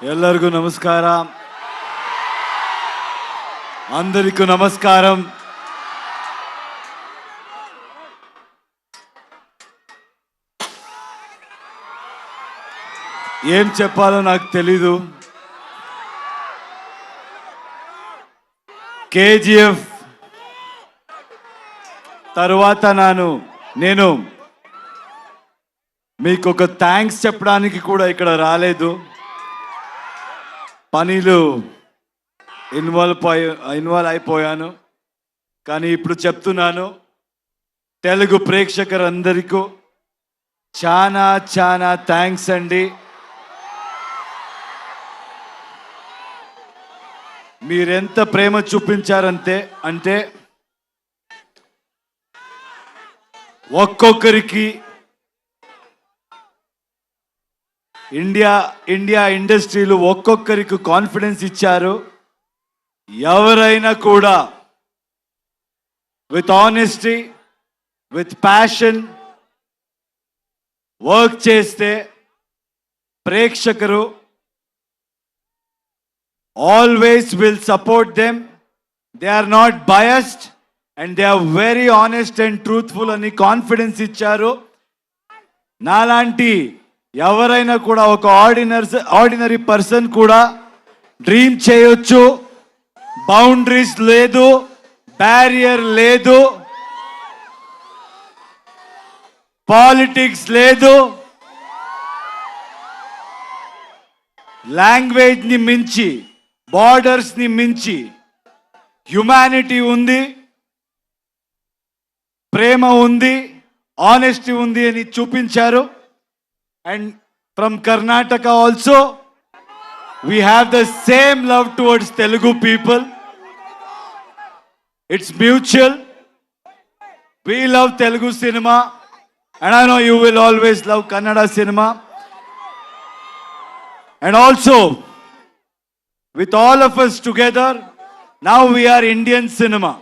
ಎಲ್ಲರಿಗೂ ನಮಸ್ಕಾರ. అందరికీ నమస్కారం. ఏం చెప్పాలో నాకు తెలీదు. కేజీఎఫ్ తర్వాత నేను మీకు ఒక థ్యాంక్స్ చెప్పడానికి కూడా ఇక్కడ రాలేదు. పనిలో ఇన్వాల్వ్ అయిపోయాను. కానీ ఇప్పుడు చెప్తున్నాను, తెలుగు ప్రేక్షకులందరికీ చాలా చాలా థ్యాంక్స్ అండి. మీరెంత ప్రేమ చూపించారంటే ఒక్కొక్కరికి ఇండియా ఇండస్ట్రీలో ఒక్కొక్కరికి కాన్ఫిడెన్స్ ఇచ్చారు. ఎవరైనా కూడా with honesty, with passion work చేస్తే ప్రేక్షకులు always will support them. They are not biased and they are very honest and truthful అని కాన్ఫిడెన్స్ ఇచ్చారు. నాలాంటి ఎవరైనా కూడా ఒక ఆర్డినరీ పర్సన్ కూడా డ్రీమ్ చేయొచ్చు. బౌండరీస్ లేదు, బ్యారియర్ లేదు, పాలిటిక్స్ లేదు, లాంగ్వేజ్ ని మించి, బార్డర్స్ ని మించి హ్యుమానిటీ ఉంది, ప్రేమ ఉంది, ఆనెస్టీ ఉంది అని చూపించారు. And from Karnataka also, we have the same love towards Telugu people. It's mutual. We love Telugu cinema, and I know you will always love Kannada cinema. And also, with all of us together, now we are Indian cinema.